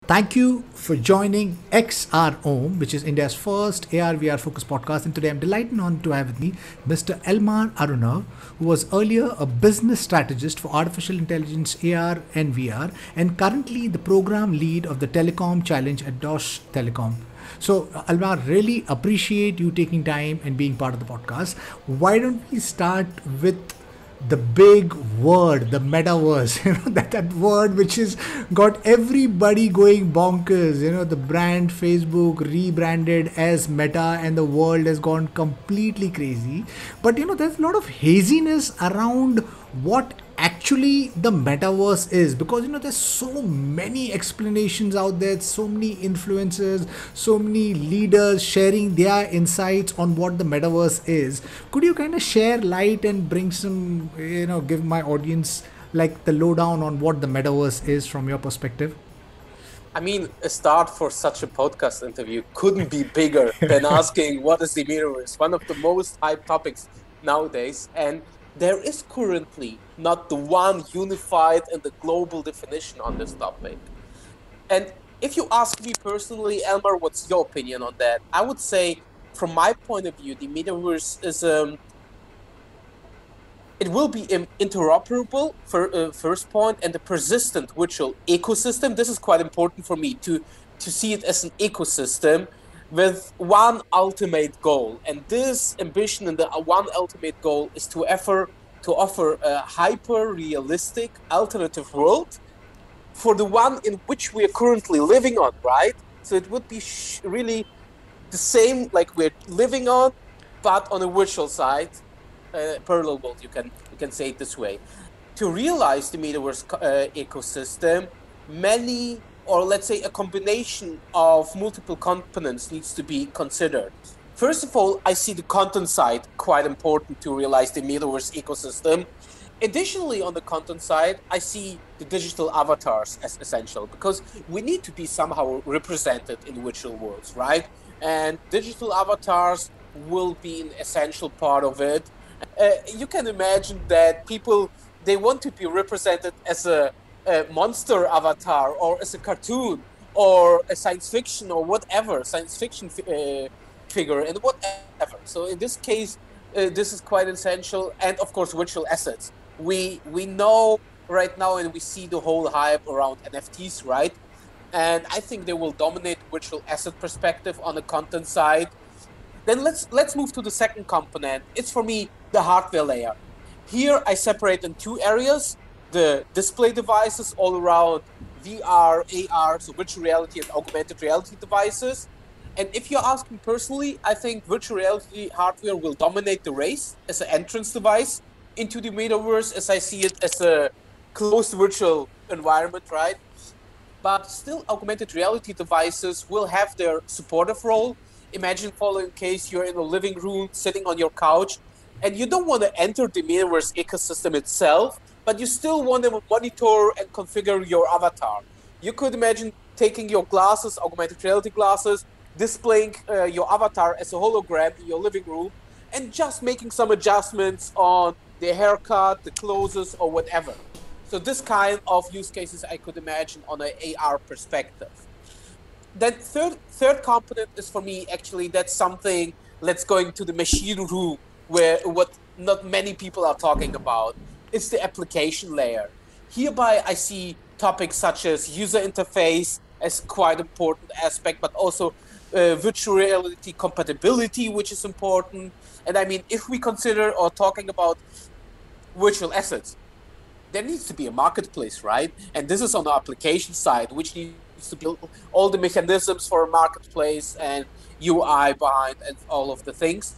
Thank you for joining XROM, which is India's first AR/VR focused podcast. And today I'm delighted to have with me Mr. Elmar Arunov, who was earlier a business strategist for artificial intelligence, AR, and VR, and currently the program lead of the Telecom Challenge at Deutsche Telekom. So, Elmar, really appreciate you taking time and being part of the podcast. Why don't we start with the big word, the metaverse, that word which has got everybody going bonkers. The brand Facebook rebranded as Meta and the world has gone completely crazy. But there's a lot of haziness around what actually the metaverse is, because there's so many explanations out there, so many influencers, so many leaders sharing their insights on what the metaverse is. Could you kind of share light and bring some, give my audience like the lowdown on what the metaverse is from your perspective? I mean, a start for such a podcast interview couldn't be bigger than asking what is the metaverse, one of the most hyped topics nowadays. And there is currently not the one unified and the global definition on this topic. And if you ask me personally, Elmar, what's your opinion on that? I would say, from my point of view, the metaverse is it will be interoperable for first point, and the persistent virtual ecosystem. This is quite important for me to see it as an ecosystem with one ultimate goal. And this ambition and the one ultimate goal is to offer a hyper-realistic alternative world for the one in which we are currently living on, right? So it would be really the same like we're living on, but on a virtual side, parallel world, you can say it this way. To realize the metaverse ecosystem, many, or let's say a combination of multiple components needs to be considered. First of all, I see the content side quite important to realize the metaverse ecosystem. Additionally, on the content side, I see the digital avatars as essential, because we need to be somehow represented in virtual worlds, right? And digital avatars will be an essential part of it. You can imagine that people, they want to be represented as a monster avatar, or as a cartoon, or a science fiction, or whatever, science fiction figure, and whatever. So in this case, this is quite essential. And of course, virtual assets. We know right now, and we see the whole hype around NFTs, right? And I think they will dominate virtual asset perspective on the content side. Then let's move to the second component. It's, for me, the hardware layer. Here I separate in two areas: the display devices all around VR, AR, so virtual reality and augmented reality devices. And if you ask me personally, I think virtual reality hardware will dominate the race as an entrance device into the metaverse, as I see it as a closed virtual environment, right? But still, augmented reality devices will have their supportive role. Imagine, following case, you're in a living room, sitting on your couch, and you don't want to enter the metaverse ecosystem itself, but you still want to monitor and configure your avatar. You could imagine taking your glasses, augmented reality glasses, displaying your avatar as a hologram in your living room, and just making some adjustments on the haircut, the clothes, or whatever. So this kind of use cases I could imagine on an AR perspective. Then third component is, for me, actually, that's something, let's go into the machine room, where what not many people are talking about. It's the application layer. Hereby, I see topics such as user interface as quite important aspect, but also virtual reality compatibility, which is important. And I mean, if we consider or talking about virtual assets, there needs to be a marketplace, right? And this is on the application side, which needs to build all the mechanisms for a marketplace and UI behind and all of the things.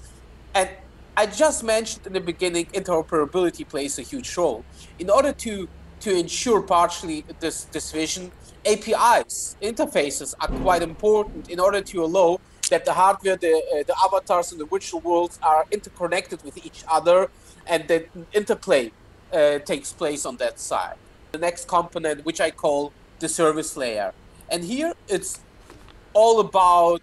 And I just mentioned in the beginning, interoperability plays a huge role. In order to ensure partially this vision, APIs, interfaces are quite important in order to allow that the hardware, the avatars in the virtual worlds are interconnected with each other, and that interplay takes place on that side. The next component, which I call the service layer. And here it's all about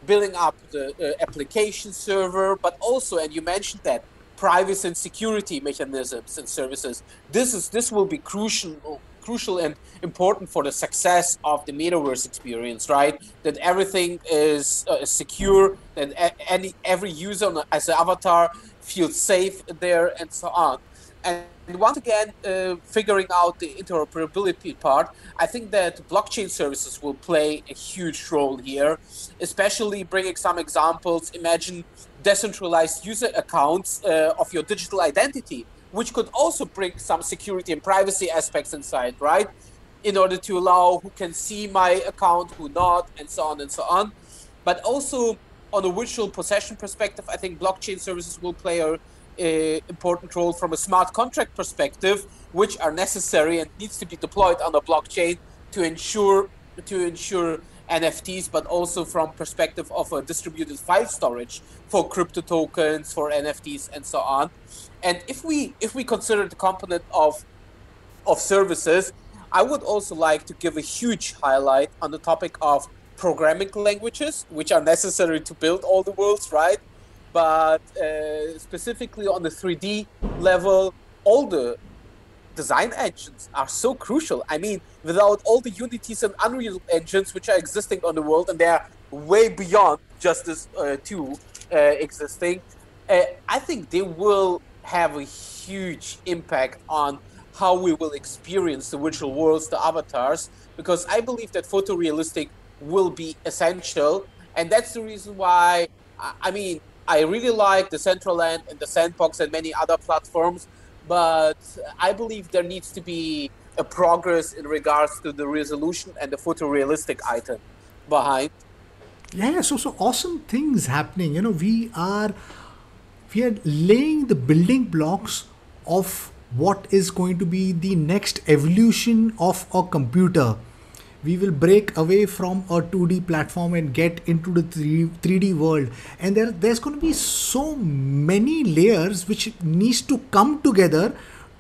building up the application server, but also, and you mentioned that, privacy and security mechanisms and services. This will be crucial crucial and important for the success of the metaverse experience, right? That everything is secure, that every user as an avatar feels safe there, and so on. And once again, figuring out the interoperability part, I think that blockchain services will play a huge role here, especially bringing some examples. Imagine decentralized user accounts of your digital identity, which could also bring some security and privacy aspects inside, right? In order to allow who can see my account, who not, and so on and so on. But also on a virtual possession perspective, I think blockchain services will play a important role from a smart contract perspective, which are necessary and needs to be deployed on the blockchain to ensure NFTs, but also from perspective of a distributed file storage for crypto tokens, for NFTs, and so on. And if we consider the component of services, I would also like to give a huge highlight on the topic of programming languages, which are necessary to build all the worlds, right? But specifically on the 3D level, all the design engines are so crucial. I mean, without all the Unities and Unreal engines which are existing on the world, and they are way beyond just this two existing, I think they will have a huge impact on how we will experience the virtual worlds, the avatars, because I believe that photorealistic will be essential. And that's the reason why, I mean, I really like the Decentralized and the Sandbox and many other platforms, but I believe there needs to be a progress in regards to the resolution and the photorealistic item behind. Yeah, so awesome things happening. We are laying the building blocks of what is going to be the next evolution of a computer. We will break away from a 2D platform and get into the 3D world. And there's going to be so many layers which needs to come together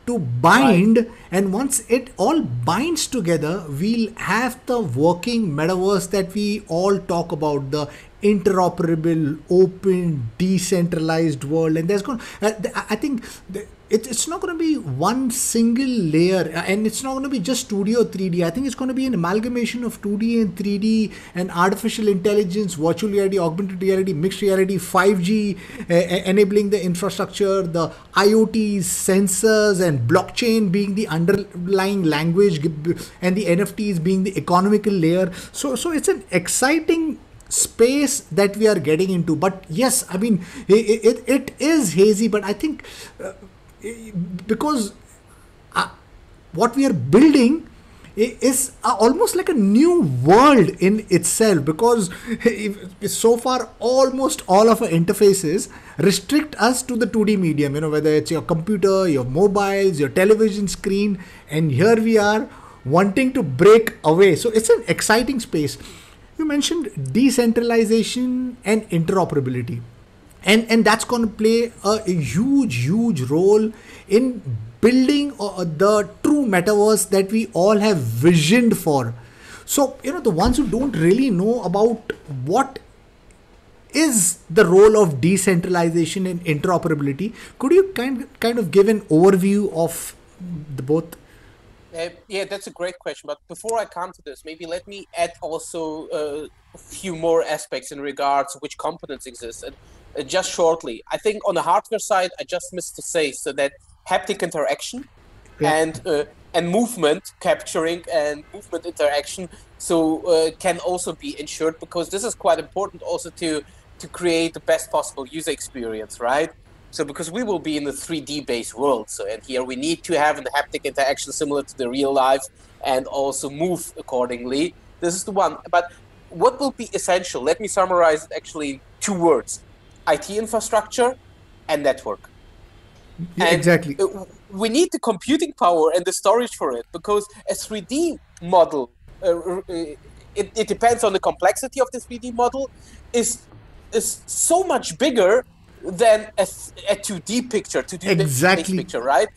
to bind. Right. And once it all binds together, we'll have the working metaverse that we all talk about, the interoperable, open, decentralized world. And there's going I think it's not going to be one single layer, and it's not going to be just 2D or 3D. I think it's going to be an amalgamation of 2D and 3D and artificial intelligence, virtual reality, augmented reality, mixed reality, 5G, enabling the infrastructure, the IoT, sensors, and blockchain being the underlying language, and the NFTs being the economical layer. So it's an exciting space that we are getting into. But yes, I mean, it is hazy, but I think because what we are building is almost like a new world in itself, because so far almost all of our interfaces restrict us to the 2D medium, whether it's your computer, your mobiles, your television screen, and here we are wanting to break away. So it's an exciting space. You mentioned decentralization and interoperability. And that's going to play a huge role in building the true metaverse that we all have visioned for. So, the ones who don't really know about what is the role of decentralization and interoperability, could you kind of give an overview of the both? Yeah, that's a great question. But before I come to this, maybe let me add also a few more aspects in regards to which components exist. And just shortly, I think on the hardware side, I just missed to say so that haptic interaction and movement capturing and movement interaction can also be ensured, because this is quite important also to create the best possible user experience, right? So because we will be in the 3D based world, and here we need to have the haptic interaction similar to the real life and also move accordingly. This is the one. But what will be essential? Let me summarize it actually in 2 words: IT infrastructure and network. Yeah, exactly. We need the computing power and the storage for it, because a 3D model, it depends on the complexity of the 3D model, is so much bigger than a 2D picture, 2D picture, right?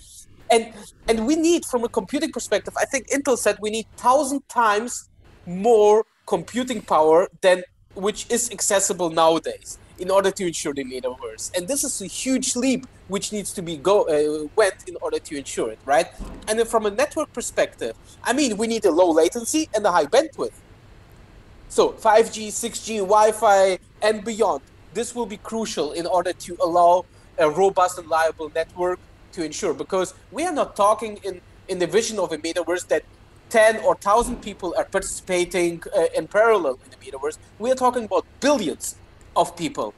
And we need, from a computing perspective, I think Intel said we need 1,000 times more computing power than which is accessible nowadays in order to ensure the metaverse. And this is a huge leap which needs to be went in order to ensure it, right? And then from a network perspective, I mean, we need a low latency and a high bandwidth. So 5G, 6G, Wi-Fi, and beyond. This will be crucial in order to allow a robust and reliable network to ensure, because we are not talking in the vision of a metaverse that 10 or 1,000 people are participating in parallel in the metaverse. We are talking about billions of people.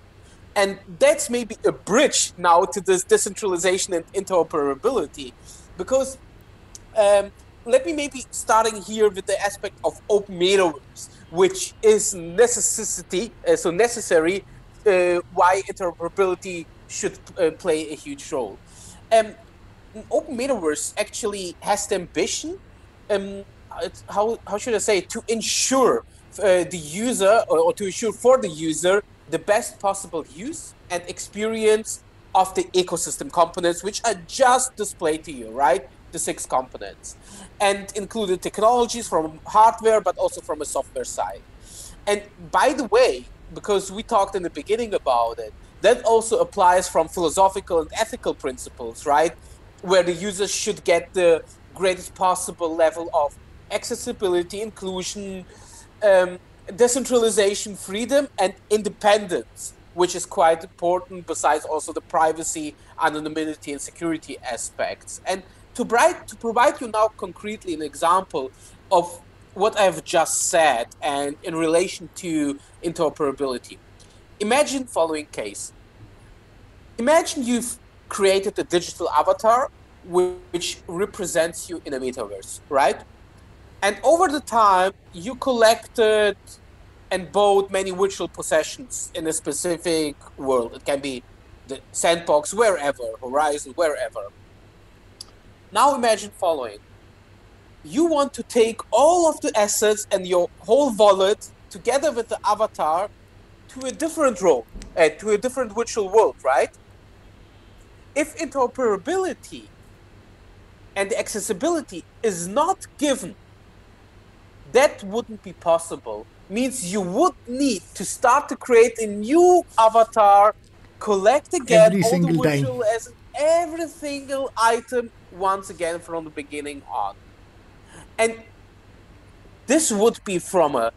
And that's maybe a bridge now to this decentralization and interoperability, because let me maybe starting here with the aspect of open metaverse, which is necessary why interoperability should play a huge role. Open metaverse actually has the ambition, how should I say, to ensure the user or to ensure for the user the best possible use and experience of the ecosystem components, which I just displayed to you, right? The 6 components, and included technologies from hardware, but also from a software side. And by the way, because we talked in the beginning about it, that also applies from philosophical and ethical principles, right? Where the users should get the greatest possible level of accessibility, inclusion, decentralization, freedom, and independence, which is quite important, besides also the privacy, anonymity, and security aspects. And to provide you now concretely an example of what I've just said and in relation to interoperability. Imagine following case. Imagine you've created a digital avatar which represents you in a metaverse, right? And over the time, you collected and bought many virtual possessions in a specific world. It can be the sandbox, wherever, Horizon, wherever. Now imagine following. You want to take all of the assets and your whole wallet together with the avatar to a different role, to a different virtual world, right? If interoperability and the accessibility is not given, that wouldn't be possible. Means you would need to start to create a new avatar, collect again all the virtual assets, every single item once again from the beginning on. And this would be from a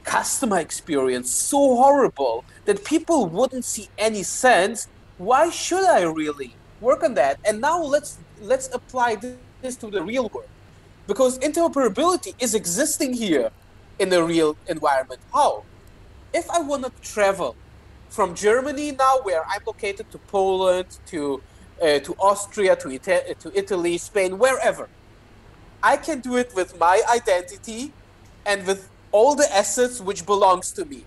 customer experience so horrible that people wouldn't see any sense. Why should I really work on that? And now let's apply this to the real world, because interoperability is existing here in the real environment. How? If I want to travel from Germany now, where I'm located, to Poland, to Austria, to Italy, Spain, wherever, I can do it with my identity and with all the assets which belongs to me.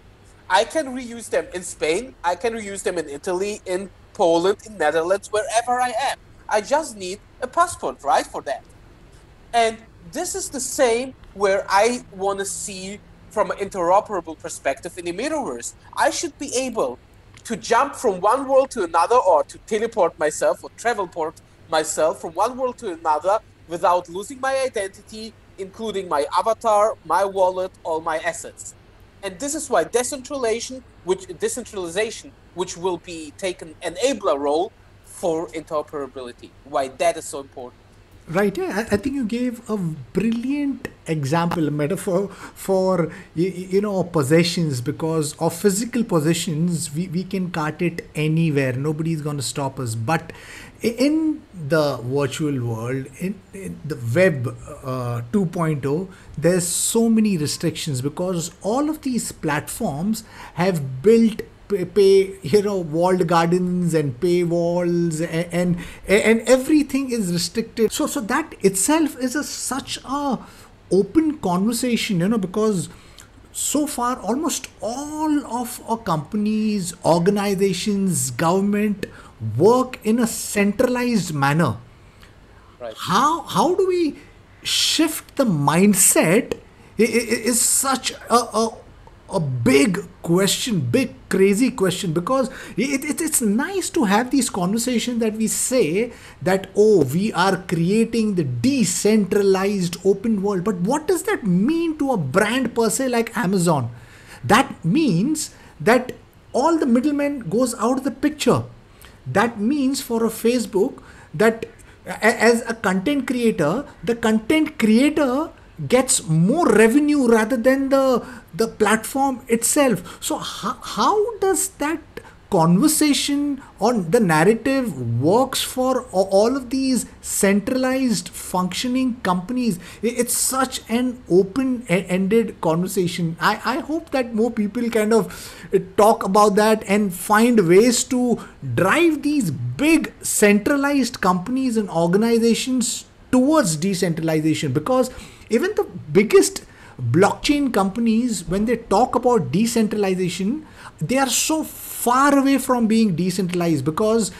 I can reuse them in Spain, I can reuse them in Italy, in Poland, in Netherlands, wherever I am. I just need a passport, right, for that. And this is the same where I want to see from an interoperable perspective in the metaverse. I should be able to jump from one world to another, or to teleport myself or travelport myself from one world to another without losing my identity, including my avatar, my wallet, all my assets. And this is why decentralization, which will be taken enabler role for interoperability, why that is so important. Right, yeah, I think you gave a brilliant example, a metaphor for, possessions, because of physical possessions, we can cart it anywhere. Nobody's going to stop us. But in the virtual world, in the web 2.0, there's so many restrictions, because all of these platforms have built walled gardens and paywalls, and everything is restricted. So that itself is such a open conversation, because so far almost all of our companies, organizations, government work in a centralized manner. Right. How do we shift the mindset is such a big question, big crazy question, because it's nice to have these conversations that we say that, we are creating the decentralized open world. But what does that mean to a brand per se like Amazon? That means that all the middlemen goes out of the picture. That means for a Facebook that as a content creator, the content creator gets more revenue rather than the platform itself. So how does that conversation on the narrative works for all of these centralized functioning companies? It's such an open-ended conversation. I hope that more people kind of talk about that and find ways to drive these big centralized companies and organizations towards decentralization, because even the biggest blockchain companies, when they talk about decentralization, they are so far away from being decentralized, because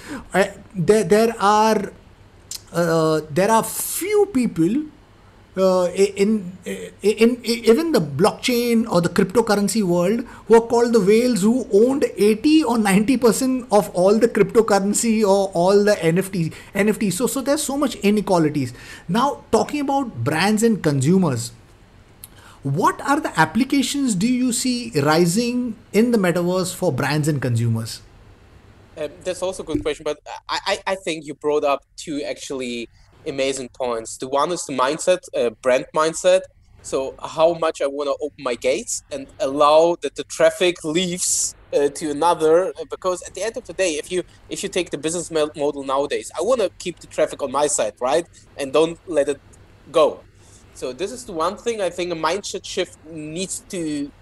there are few people in even the blockchain or the cryptocurrency world who are called the whales, who owned 80 or 90% of all the cryptocurrency or all the NFTs. So there's so much inequalities. Now, talking about brands and consumers, what are the applications do you see rising in the metaverse for brands and consumers? That's also a good question, but I think you brought up two actually amazing points. The one is the mindset, brand mindset. So how much I want to open my gates and allow that the traffic leaves to another, because at the end of the day, if you take the business model nowadays, I want to keep the traffic on my side, right, and don't let it go. So this is the one thing I think a mindset shift needs to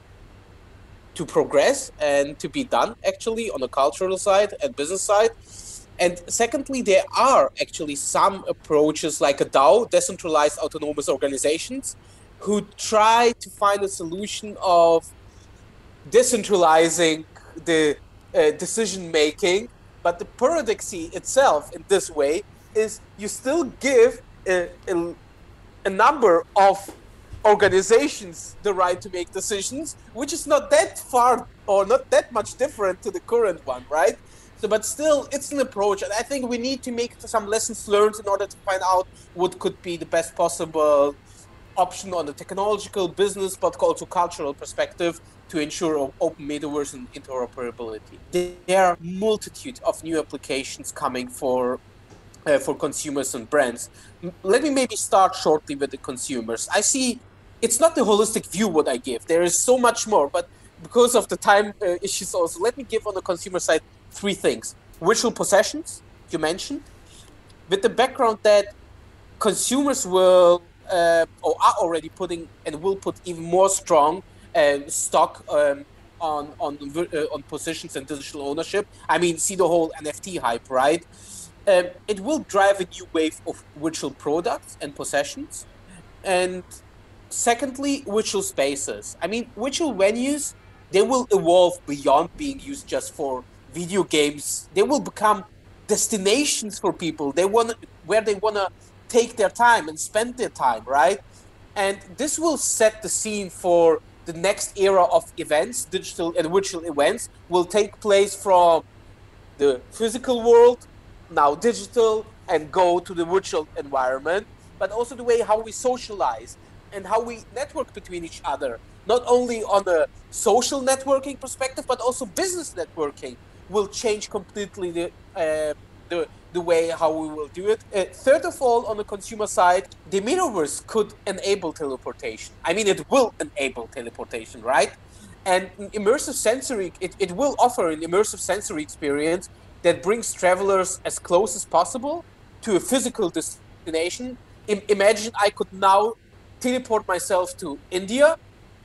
progress and to be done actually on the cultural side and business side. And secondly, there are actually some approaches like a DAO, decentralized autonomous organizations, who try to find a solution of decentralizing the decision making. But the paradox itself in this way is you still give a number of organizations the right to make decisions, which is not that far or not that much different to the current one, right? So, but still, it's an approach, and I think we need to make some lessons learned in order to find out what could be the best possible option on the technological, business, but also cultural perspective to ensure open metaverse and interoperability. There are multitude of new applications coming for consumers and brands. Let me maybe start shortly with the consumers. I see it's not the holistic view what I give. There is so much more, but because of the time issues also, let me give on the consumer side three things. Virtual possessions, you mentioned, with the background that consumers will or are already putting and will put even more strong stock on positions and digital ownership. I mean, see the whole NFT hype, right? It will drive a new wave of virtual products and possessions. And secondly, virtual spaces. I mean, virtual venues, they will evolve beyond being used just for video games. They will become destinations for people. Where they want to take their time and spend their time, right? And this will set the scene for the next era of events. Digital and virtual events will take place from the physical world, now digital, and go to the virtual environment, but also the way how we socialize and how we network between each other, not only on a social networking perspective, but also business networking will change completely the way how we will do it. Third of all, on the consumer side, the metaverse could enable teleportation. I mean, it will enable teleportation, right? And immersive sensory, it will offer an immersive sensory experience that brings travelers as close as possible to a physical destination. Imagine I could now teleport myself to India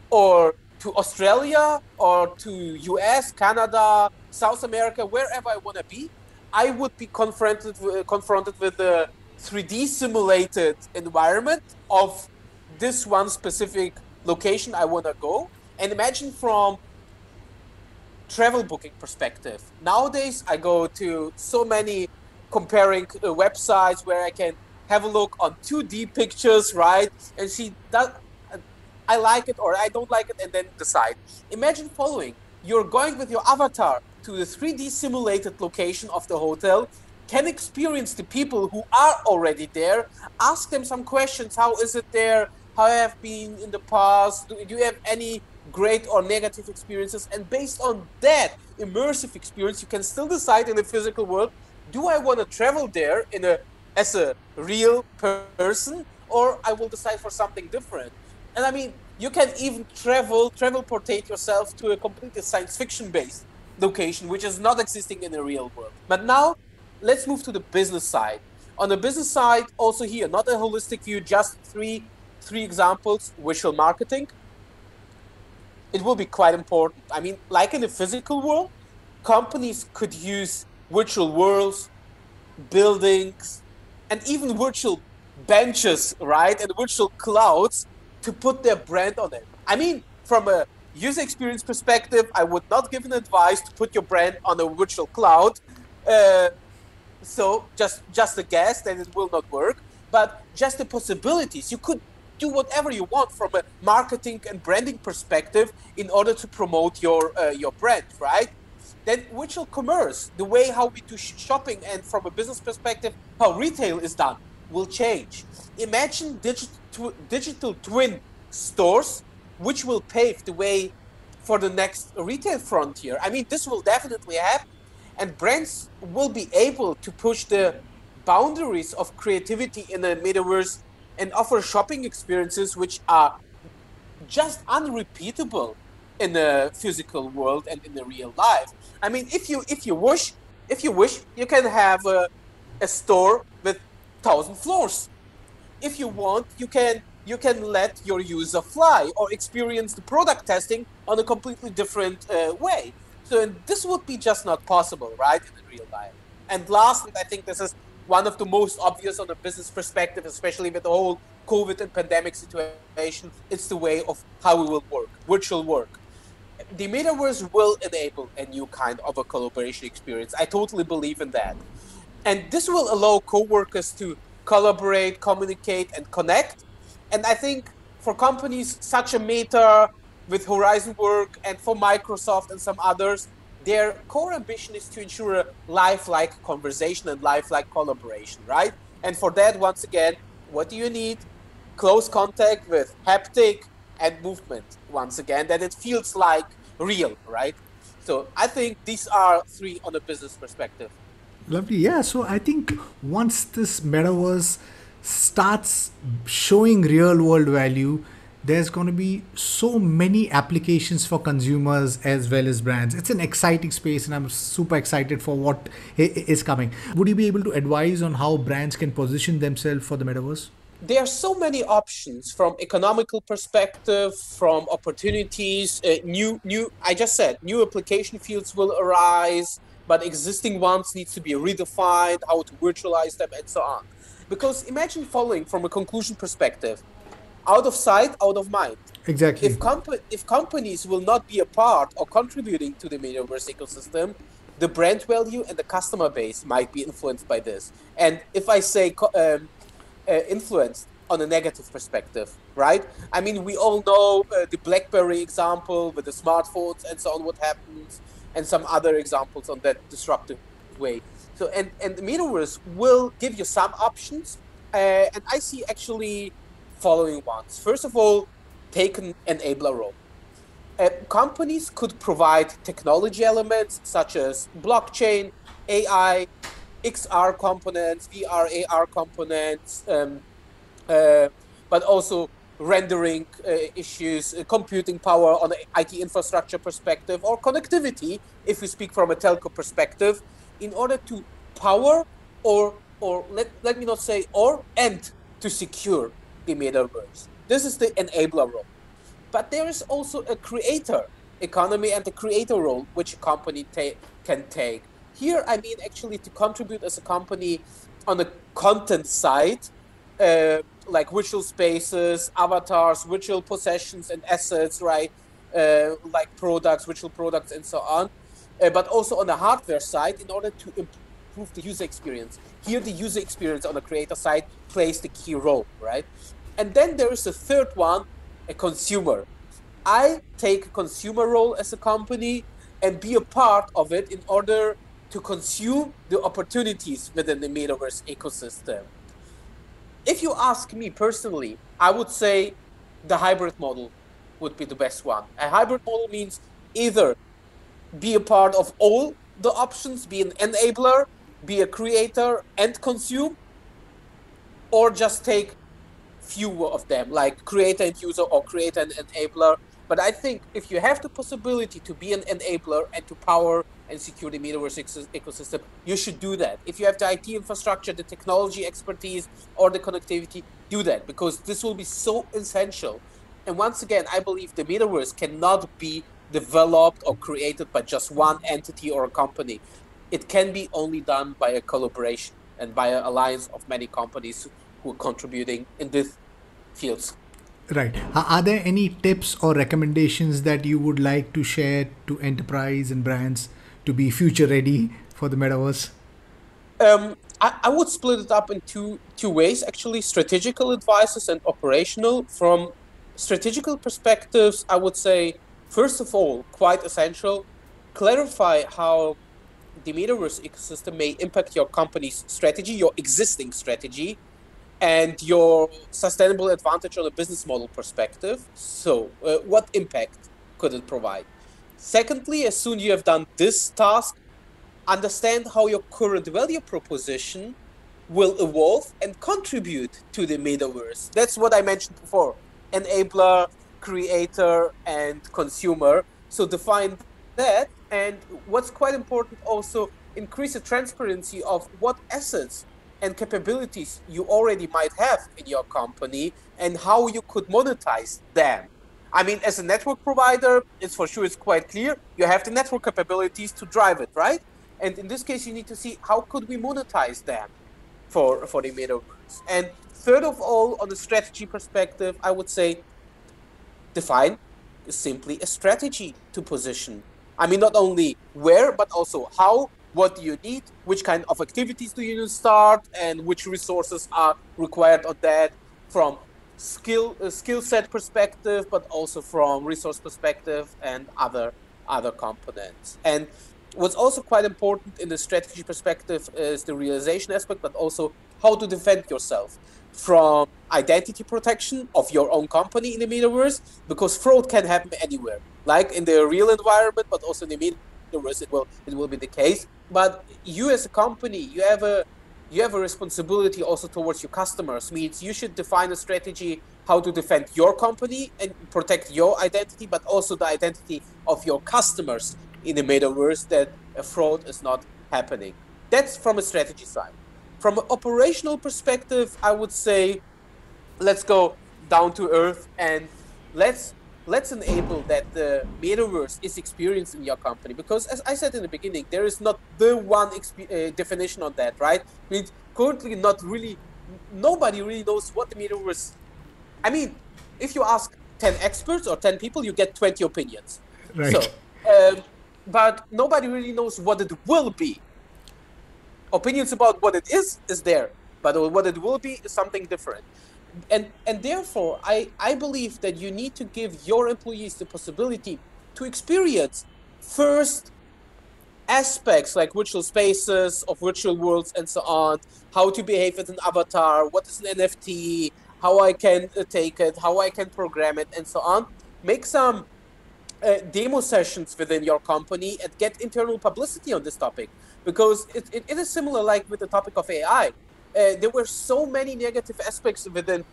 or to Australia or to US, Canada, South America, wherever I want to be. I would be confronted with a 3D simulated environment of this one specific location I want to go. And imagine from travel booking perspective. Nowadays, I go to so many comparing websites where I can have a look on 2D pictures, right? And see that I like it or I don't like it, and then decide. Imagine following. You're going with your avatar to the 3D simulated location of the hotel, can experience the people who are already there, ask them some questions. How is it there? How have been in the past? Do you have any great or negative experiences, and based on that immersive experience, you can still decide in the physical world, do I want to travel there as a real person, or I will decide for something different. And I mean, you can even transportate yourself to a completely science fiction based location, which is not existing in the real world. But now let's move to the business side. On the business side, also here, not a holistic view, just three examples: visual marketing. It will be quite important. I mean, like in the physical world, companies could use virtual worlds, buildings, and even virtual benches, right? And virtual clouds to put their brand on it. I mean, from a user experience perspective, I would not give an advice to put your brand on a virtual cloud. Uh, so just a guess that it will not work, but just the possibilities. You could do whatever you want from a marketing and branding perspective in order to promote your brand, right? Then virtual commerce, the way how we do shopping, and from a business perspective, how retail is done, will change. Imagine digital twin stores, which will pave the way for the next retail frontier. I mean, this will definitely happen, and brands will be able to push the boundaries of creativity in the metaverse and offer shopping experiences which are just unrepeatable in the physical world and in the real life. I mean, if you wish, you can have a store with 1,000 floors. If you want, you can let your user fly or experience the product testing on a completely different way. So and this would be just not possible, right, in the real life. And lastly, I think this is one of the most obvious on a business perspective, especially with the whole COVID and pandemic situation. It's the way of how we will work, virtual work. The metaverse will enable a new kind of a collaboration experience. I totally believe in that. And this will allow co-workers to collaborate, communicate, and connect. And I think for companies such as Meta, with Horizon Work, and for Microsoft and some others, their core ambition is to ensure a lifelike conversation and lifelike collaboration, right? And for that, once again, what do you need? Close contact with haptic and movement, once again, that it feels like real, right? So I think these are three on a business perspective. Lovely. Yeah. So I think once this metaverse starts showing real world value, there's going to be so many applications for consumers as well as brands. It's an exciting space, and I'm super excited for what is coming. Would you be able to advise on how brands can position themselves for the metaverse? There are so many options from economical perspective, from opportunities, I just said, new application fields will arise, but existing ones needs to be redefined, how to virtualize them, and so on. Because imagine following from a conclusion perspective, out of sight, out of mind. Exactly. If companies will not be a part or contributing to the metaverse ecosystem, the brand value and the customer base might be influenced by this. And if I say influenced on a negative perspective, right? I mean, we all know the BlackBerry example with the smartphones and so on, what happens, and some other examples on that disruptive way. So, and the metaverse will give you some options, and I see actually following ones. First of all, take an enabler role. Companies could provide technology elements such as blockchain, AI, XR components, VR, AR components, but also rendering issues, computing power on an IT infrastructure perspective, or connectivity, if we speak from a telco perspective, in order to power or let me not say or, and to secure the metaverse. This is the enabler role. But there is also a creator economy and the creator role which a company can take. Here, I mean actually to contribute as a company on the content side, like virtual spaces, avatars, virtual possessions and assets, right? Like products, virtual products, and so on. But also on the hardware side, in order to improve the user experience. Here, the user experience on the creator side plays the key role, right? And then there is a third one, a consumer. I take a consumer role as a company and be a part of it in order to consume the opportunities within the metaverse ecosystem. If you ask me personally, I would say the hybrid model. would be the best one. A hybrid model means either be a part of all the options, be an enabler, be a creator and consume, or just take fewer of them, like creator and user or creator and enabler. But I think if you have the possibility to be an enabler and to power and secure the metaverse ecosystem, you should do that. If you have the IT infrastructure, the technology expertise, or the connectivity, do that, because this will be so essential. And once again, I believe the metaverse cannot be developed or created by just one entity or a company. It can be only done by a collaboration and by an alliance of many companies who are contributing in these fields. Right. Are there any tips or recommendations that you would like to share to enterprise and brands to be future ready for the metaverse? I would split it up in two ways, actually, strategical advices and operational. From strategical perspectives, I would say, first of all, quite essential, clarify how the metaverse ecosystem may impact your company's strategy, your existing strategy, and your sustainable advantage on a business model perspective. So, what impact could it provide? Secondly, as soon as you have done this task, understand how your current value proposition will evolve and contribute to the metaverse. That's what I mentioned before: enabler, creator, and consumer. So define that. And what's quite important also, increase the transparency of what assets and capabilities you already might have in your company and how you could monetize them. I mean, as a network provider, it's quite clear you have the network capabilities to drive it, right? And in this case, you need to see how could we monetize them for the metaverse. And third of all, on the strategy perspective, I would say define simply a strategy to position. I mean, not only where, but also how, what do you need, which kind of activities do you need to start, and which resources are required on that from skill set perspective, but also from resource perspective and other components. And what's also quite important in the strategy perspective is the realization aspect, but also how to defend yourself from identity protection of your own company in the metaverse, because fraud can happen anywhere, like in the real environment, but also in the metaverse, it will be the case. But you as a company, you have a responsibility also towards your customers. Means you should define a strategy how to defend your company and protect your identity, but also the identity of your customers in the metaverse, that a fraud is not happening. That's from a strategy side. From an operational perspective, I would say, let's go down to earth and let's enable that the metaverse is experienced in your company. Because as I said in the beginning, there is not the one definition on that, right? I mean, currently nobody really knows what the metaverse. I mean, if you ask 10 experts or 10 people, you get 20 opinions. Right. So, but nobody really knows what it will be. Opinions about what it is there, but what it will be is something different. And therefore, I believe that you need to give your employees the possibility to experience first aspects like virtual spaces of virtual worlds and so on, how to behave with an avatar, what is an NFT, how I can take it, how I can program it, and so on. Make some demo sessions within your company and get internal publicity on this topic, because it is similar like with the topic of AI. There were so many negative aspects within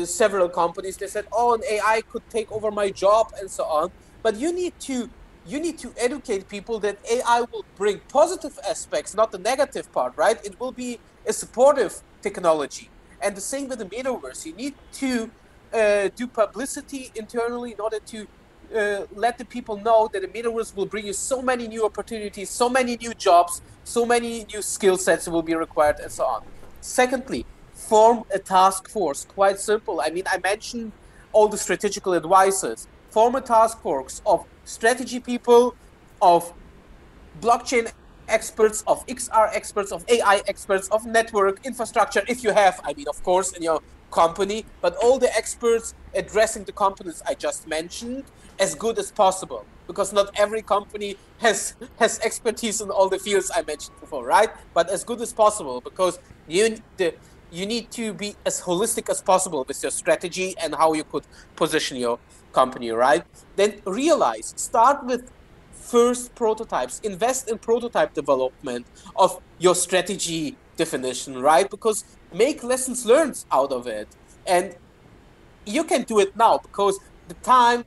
several companies. They said, oh, an AI could take over my job and so on. But you need to educate people that AI will bring positive aspects, not the negative part, right? It will be a supportive technology. And the same with the metaverse. You need to do publicity internally in order to let the people know that the metaverse will bring you so many new opportunities, so many new jobs, so many new skill sets will be required, and so on. Secondly, form a task force. Quite simple. I mean, I mentioned all the strategical advices. Form a task force of strategy people, of blockchain experts, of XR experts, of AI experts, of network infrastructure, if you have, I mean, of course, in your company, but all the experts addressing the components I just mentioned as good as possible, because not every company has expertise in all the fields I mentioned before, right? But as good as possible, because you need to be as holistic as possible with your strategy and how you could position your company, right? Then start with first prototypes, invest in prototype development of your strategy definition, right? Because make lessons learned out of it. And you can do it now because the time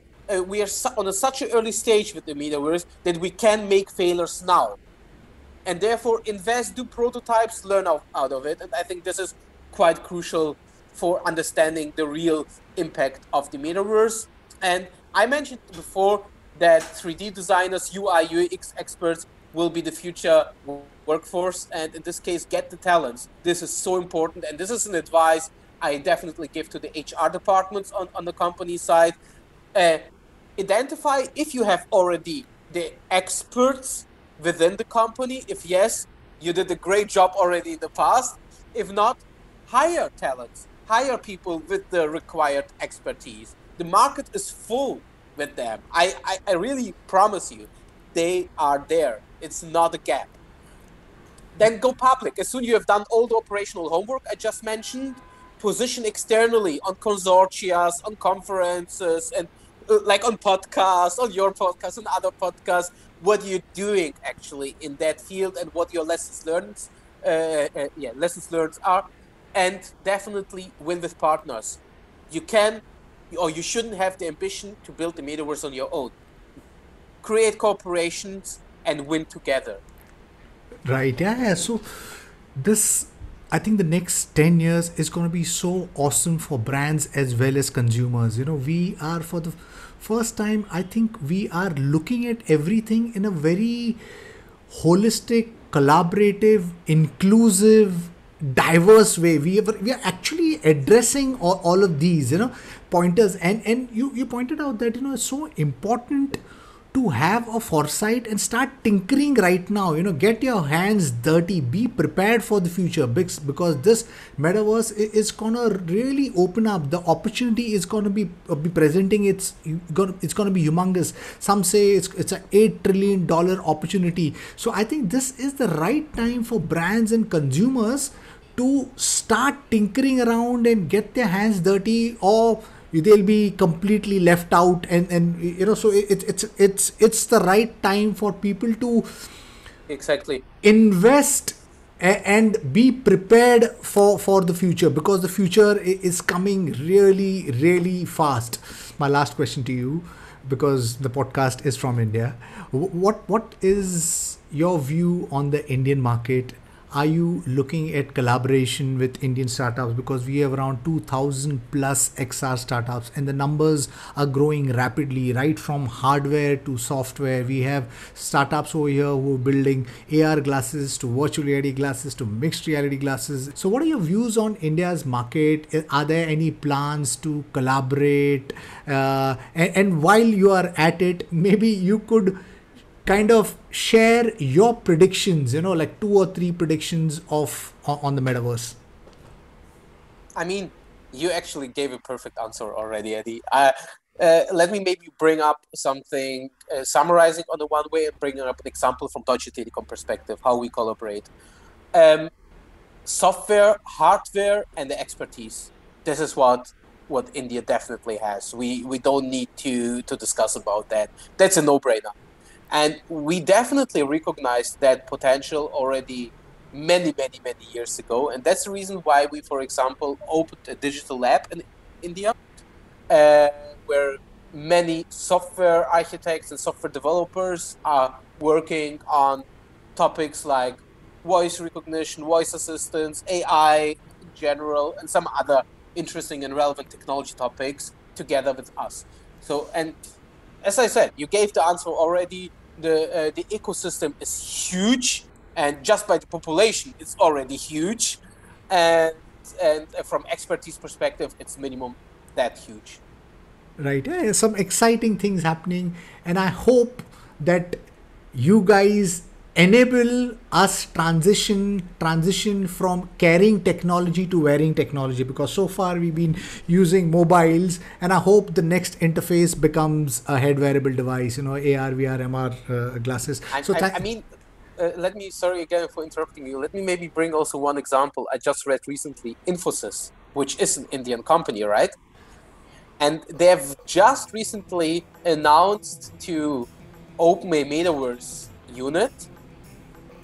we are on such an early stage with the metaverse that we can make failures now. And therefore invest, do prototypes, learn out of it. And I think this is quite crucial for understanding the real impact of the metaverse. And I mentioned before that 3D designers, UI, UX experts will be the future workforce. And in this case, get the talents. This is so important. And this is an advice I definitely give to the HR departments on the company side. Identify if you have already the experts within the company. If yes, you did a great job already in the past. If not, hire talents, hire people with the required expertise. The market is full with them. I really promise you, they are there. It's not a gap. Then go public. As soon as you have done all the operational homework I just mentioned, position externally on consortia, on conferences, and like on podcasts, on your podcast, and other podcasts, what you're doing actually in that field and what your lessons learned are, and definitely win with partners. You can, or you shouldn't have the ambition to build the metaverse on your own. Create corporations and win together. Right. Yeah. So this, I think the next 10 years is going to be so awesome for brands as well as consumers. We are, for the first time, I think we are looking at everything in a very holistic, collaborative, inclusive, diverse way. We are actually addressing all of these, pointers. And you pointed out that, it's so important to have a foresight and start tinkering right now. Get your hands dirty, be prepared for the future, because this metaverse is gonna really open up. The opportunity is gonna be presenting. It's gonna be humongous. Some say it's a $8 trillion opportunity. So I think this is the right time for brands and consumers to start tinkering around and get their hands dirty, or they'll be completely left out. And so it's the right time for people to exactly invest and be prepared for the future, because the future is coming really, really fast. My last question to you, because the podcast is from India, what is your view on the Indian market? Are you looking at collaboration with Indian startups? Because we have around 2,000 plus XR startups, and the numbers are growing rapidly, right from hardware to software. We have startups over here who are building AR glasses to virtual reality glasses to mixed reality glasses. So what are your views on India's market? Are there any plans to collaborate? And while you are at it, maybe you could kind of share your predictions, like 2 or 3 predictions on the metaverse. I mean, you actually gave a perfect answer already, Eddie. Let me maybe bring up something, summarizing on the one way and bringing up an example from Deutsche Telekom perspective, how we collaborate. Software, hardware, and the expertise. This is what India definitely has. We don't need to discuss about that. That's a no-brainer. And we definitely recognized that potential already many, many, many years ago. And that's the reason why we, for example, opened a digital lab in India, where many software architects and software developers are working on topics like voice recognition, voice assistance, AI in general, and some other interesting and relevant technology topics together with us. So, and as I said, you gave the answer already. The ecosystem is huge, and just by the population, it's already huge, and from expertise perspective, it's minimum that huge. Right, yeah, some exciting things happening, and I hope that you guys enable us transition from carrying technology to wearing technology, because so far we've been using mobiles, and I hope the next interface becomes a head wearable device, AR, VR, MR glasses. Let me, sorry again for interrupting you, let me maybe bring also one example I just read recently. Infosys, which is an Indian company, right? And they have just recently announced to open a Metaverse unit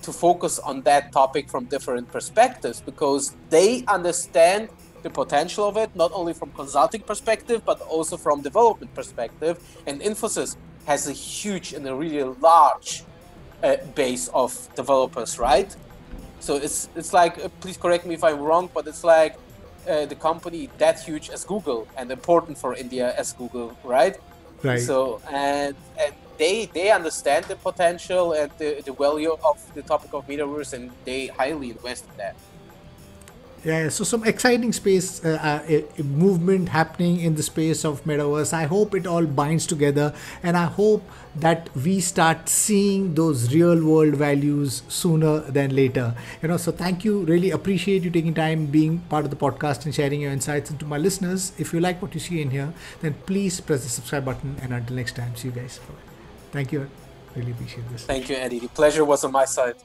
to focus on that topic from different perspectives, because they understand the potential of it, not only from consulting perspective, but also from development perspective. And Infosys has a huge and a really large base of developers, right? So it's like, please correct me if I'm wrong, but it's like the company that huge as Google and important for India as Google, right? Right. So and they understand the potential and the value of the topic of metaverse, and they highly invest in that. Yeah, so some exciting space movement happening in the space of metaverse. I hope it all binds together, and I hope that we start seeing those real world values sooner than later. So thank you. Really appreciate you taking time being part of the podcast and sharing your insights. And to my listeners, if you like what you see in here, then please press the subscribe button. And until next time, see you guys. Bye. Thank you. Really appreciate this. Thank you, Eddie. The pleasure was on my side.